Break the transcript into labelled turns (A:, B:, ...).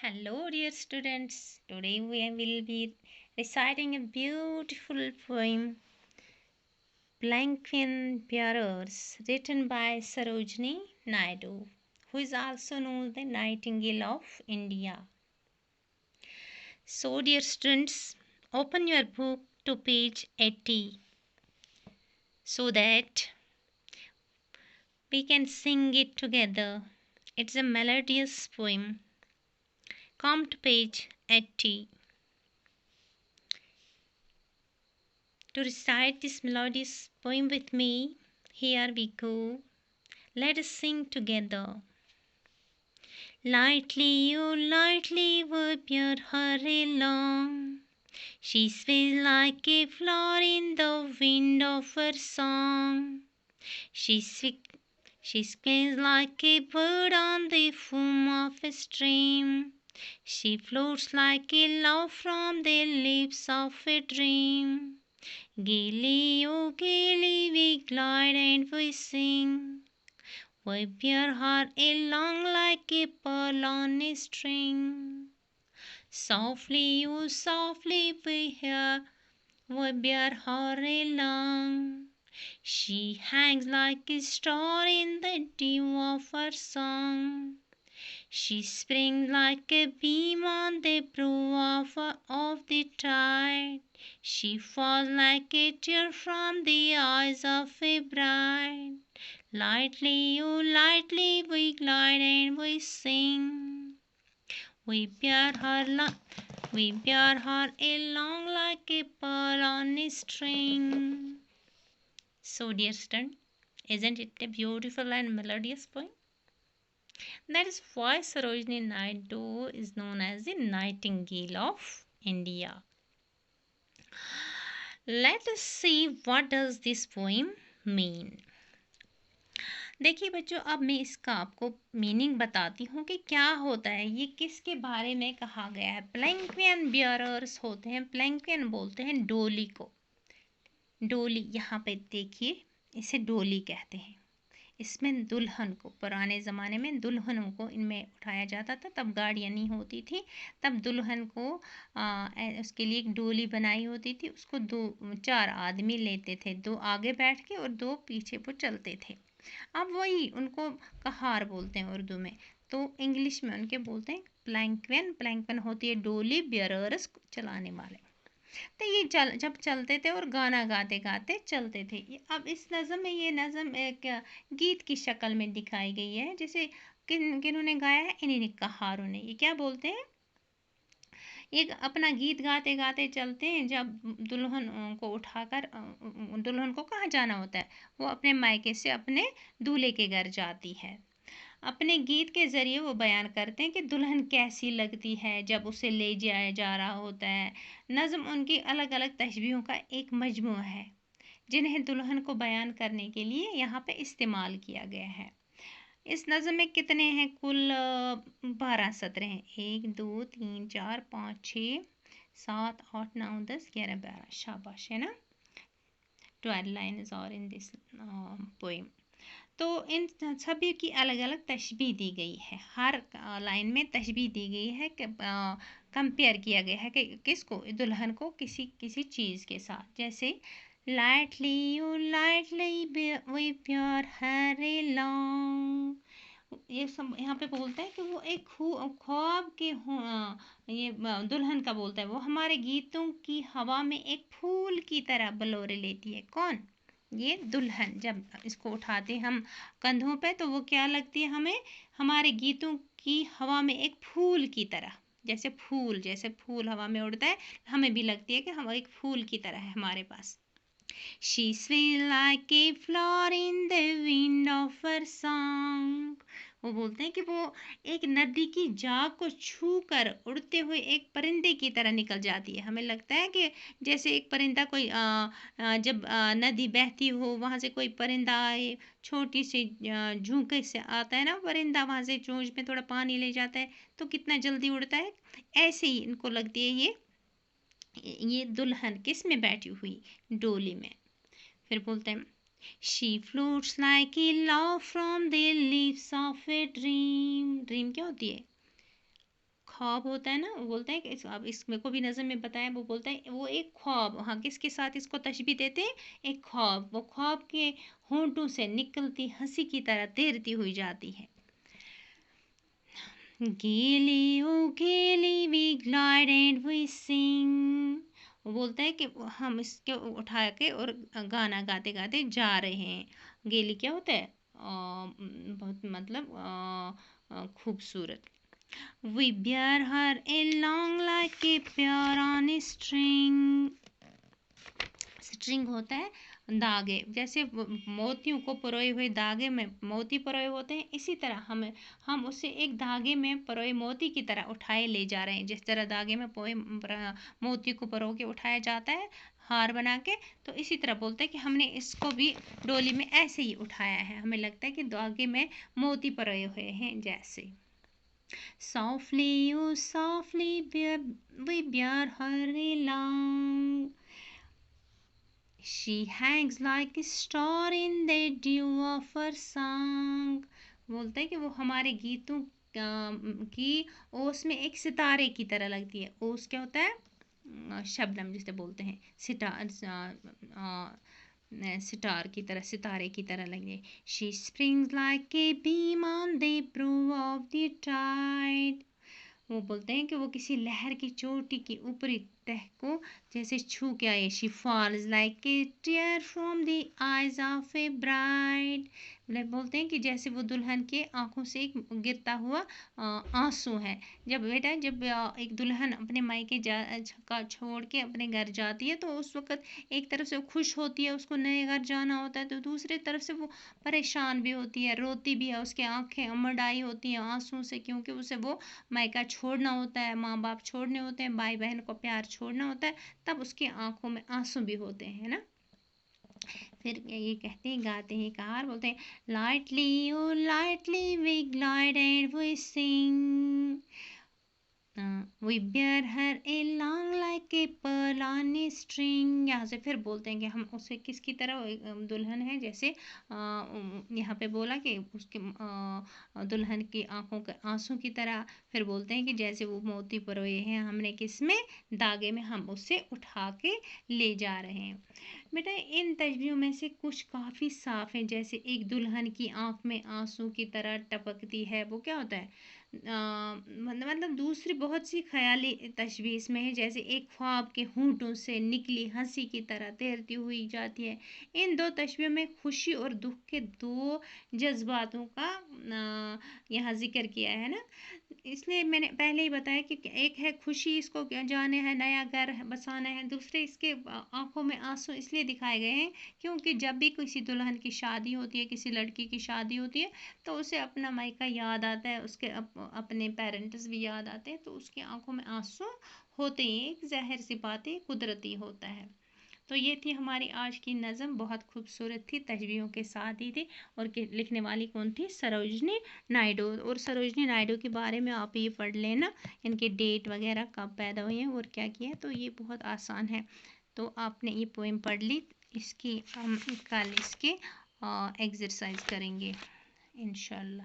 A: Hello, dear students. Today we will be reciting a beautiful poem, Planquian Bearers, written by Sarojini Naidu, who is also known as the Nightingale of India. So, dear students, open your book to page 80 so that we can sing it together. It's a melodious poem. Come to page 80. To recite this melodious poem with me, here we go. Let us sing together. Lightly, oh lightly, whip your her along. She sways like a flower in the wind of her song. She sways like a bird on the foam of a stream. She floats like a love from the lips of a dream. Gaily, oh gaily, we glide and we sing. Wipe your heart along like a pearl on a string. Softly, oh softly, we hear. Wipe your heart along. She hangs like a star in the dew of her song. She springs like a beam on the brow of the tide. She falls like a tear from the eyes of a bride. Lightly, oh lightly, we glide and we sing. We bear her along like a pearl on a string. So, dear student, isn't it a beautiful and melodious poem? That is why Sarojini Naidu is known as the Nightingale of India. Let us see what does this poem mean. देखिए बच्चों, अब मैं इसका आपको meaning बताती हूँ कि क्या होता है, ये किसके बारे में कहा गया है। प्लैंक्वियन बियरर्स होते हैं, प्लैंक्वियन बोलते हैं डोली को। डोली, यहाँ पे देखिए, इसे डोली कहते हैं। इसमें दुल्हन को, पुराने ज़माने में दुल्हनों को इनमें उठाया जाता था, तब गाड़ियाँ नहीं होती थी, तब दुल्हन को उसके लिए एक डोली बनाई होती थी। उसको 4 आदमी लेते थे, 2 आगे बैठ के और 2 पीछे वो चलते थे। अब वही उनको कहार बोलते हैं उर्दू में, तो इंग्लिश में उनके बोलते हैं प्लैंक्वियन। प्लैंक्वियन होती है डोली, बियरर्स चलाने वाले। तो ये जब चलते थे और गाना गाते गाते चलते थे। अब इस नज़म में, ये नज़म एक गीत की शक्ल में दिखाई गई है। जैसे किन्होंने गाया है, इन्हीं कहारों ने। ये क्या बोलते हैं, एक अपना गीत गाते गाते चलते हैं। जब दुल्हन को उठाकर, दुल्हन को कहाँ जाना होता है, वो अपने मायके से अपने दूल्हे के घर जाती है। अपने गीत के ज़रिए वो बयान करते हैं कि दुल्हन कैसी लगती है जब उसे ले जाया जा रहा होता है। नज़्म उनकी अलग अलग तशबीहों का एक मजमू है, जिन्हें दुल्हन को बयान करने के लिए यहाँ पे इस्तेमाल किया गया है। इस नज़म में कितने हैं, कुल 12 सत्र हैं। 1 2 3 4 5 6 7 8 9 10 11 12, शाबाश, है ना। 12 लाइन्स और इन दिस पोएम। तो इन सभी की अलग अलग तशबीह दी गई है। हर लाइन में तशबीह दी गई है कि कंपेयर किया गया है कि किसको, दुल्हन को किसी चीज़ के साथ। जैसे lightly, you lightly whip your hair along, ये सब यहाँ पे बोलता है कि वो एक ख्वाब के ये दुल्हन का बोलता है, वो हमारे गीतों की हवा में एक फूल की तरह बलोरे लेती है। कौन, ये दुल्हन। जब इसको उठाते हम कंधों पे, तो वो क्या लगती है हमें, हमारे गीतों की हवा में एक फूल की तरह। जैसे फूल हवा में उड़ता है, हमें भी लगती है कि हम एक फूल की तरह है हमारे पास। She sways like a flower in the wind of her song. वो बोलते हैं कि वो एक नदी की जाग को छू कर उड़ते हुए एक परिंदे की तरह निकल जाती है। हमें लगता है कि जैसे एक परिंदा कोई जब नदी बहती हो, वहाँ से कोई परिंदा आए, छोटी सी झोंके से आता है ना परिंदा, वहाँ से चोंच में थोड़ा पानी ले जाता है, तो कितना जल्दी उड़ता है। ऐसे ही इनको लगती है ये दुल्हन किस में बैठी हुई, डोली में। फिर बोलते हैं She floats like a love from the lips of a dream. Dream क्या होती है, ख्वाब होता है ना, वो बोलता है कि अब इस मेरे को भी नज़म में बताया, वो बोलता है वो एक ख्वाब, हाँ किसके साथ इसको तशबीह देते हैं, एक ख्वाब, वो ख्वाब के होंठों से निकलती हंसी की तरह तैरती हुई जाती है। Gaily, oh gaily, we glide and we sing. वो बोलता है कि हम इसके उठा के और गाना गाते गाते जा रहे हैं। गेली क्या होता है, बहुत मतलब खूबसूरत। We bear her along like a pair on a string. String होता है धागे, जैसे मोतियों को परोए हुए धागे में मोती परोए होते हैं, इसी तरह हम उसे एक धागे में परोए मोती की तरह उठाए ले जा रहे हैं। जिस तरह धागे में मोती को परो के उठाया जाता है हार बना के, तो इसी तरह बोलते हैं कि हमने इसको भी डोली में ऐसे ही उठाया है, हमें लगता है कि धागे में मोती परोए हुए हैं जैसे। Softly, oh softly, we bear her along. She hangs like a star in the dew of her song. बोलता है कि वो हमारे गीतों की ओस में एक सितारे की तरह लगती है। ओस क्या होता है, शबनम जिसे बोलते हैं, सितार की तरह, सितारे की तरह लगे। She springs like a beam on the brow of the tide. वो बोलते हैं कि वो किसी लहर की चोटी की ऊपरी तह को जैसे छू के आए। She falls like a tear from the eyes of a bride. बोलते हैं कि जैसे वो दुल्हन के आंखों से एक गिरता हुआ आंसू है। जब एक दुल्हन अपने मायके का छोड़ के अपने घर जाती है, तो उस वक़्त एक तरफ से वो खुश होती है, उसको नए घर जाना होता है, तो दूसरी तरफ से वो परेशान भी होती है, रोती भी है, उसकी आंखें अमड़ाई होती हैं आंसू से, क्योंकि उसे वो मायका छोड़ना होता है, माँ बाप छोड़ने होते हैं, भाई बहन को प्यार छोड़ना होता है, तब उसकी आंखों में आंसू भी होते हैं ना। फिर ये कहते हैं, गाते हैं कार, बोलते हैं lightly O lightly we glide and we sing, we bear her along like a pearl on a string. यहाँ से फिर बोलते हैं कि हम उसे किसकी तरह, दुल्हन है जैसे यहाँ पे बोला कि उसके दुल्हन की आंखों के आंसू की तरह। फिर बोलते हैं कि जैसे वो मोती परोए हैं हमने किस में, धागे में, हम उससे उठा के ले जा रहे हैं। बेटा इन तस्वीरों में से कुछ काफ़ी साफ है, जैसे एक दुल्हन की आंख में आंसू की तरह टपकती है, वो क्या होता है, मतलब दूसरी बहुत सी ख्याली तशबीह इसमें है, जैसे एक ख्वाब के होंठों से निकली हंसी की तरह तैरती हुई जाती है। इन दो तशबीहों में खुशी और दुख के दो जज्बातों का यहाँ जिक्र किया है ना। इसलिए मैंने पहले ही बताया कि एक है खुशी, इसको जाने है, नया घर बसाना है, दूसरे इसके आंखों में आंसू इसलिए दिखाए गए हैं क्योंकि जब भी किसी दुल्हन की शादी होती है, किसी लड़की की शादी होती है, तो उसे अपना मायका याद आता है, उसके अपने पेरेंट्स भी याद आते हैं, तो उसकी आंखों में आंसू होते ही, एक ज़ाहिर सी बात है, कुदरती होता है। तो ये थी हमारी आज की नज़म, बहुत खूबसूरत थी, तशबीहों के साथ ही थी। और लिखने वाली कौन थी, सरोजनी नायडू। और सरोजनी नायडू के बारे में आप ये पढ़ लेना, इनके डेट वगैरह कब पैदा हुए हैं और क्या किया, तो ये बहुत आसान है। तो आपने ये पोएम पढ़ ली, इसकी हम कल इसके एक्सरसाइज करेंगे इंशाल्लाह।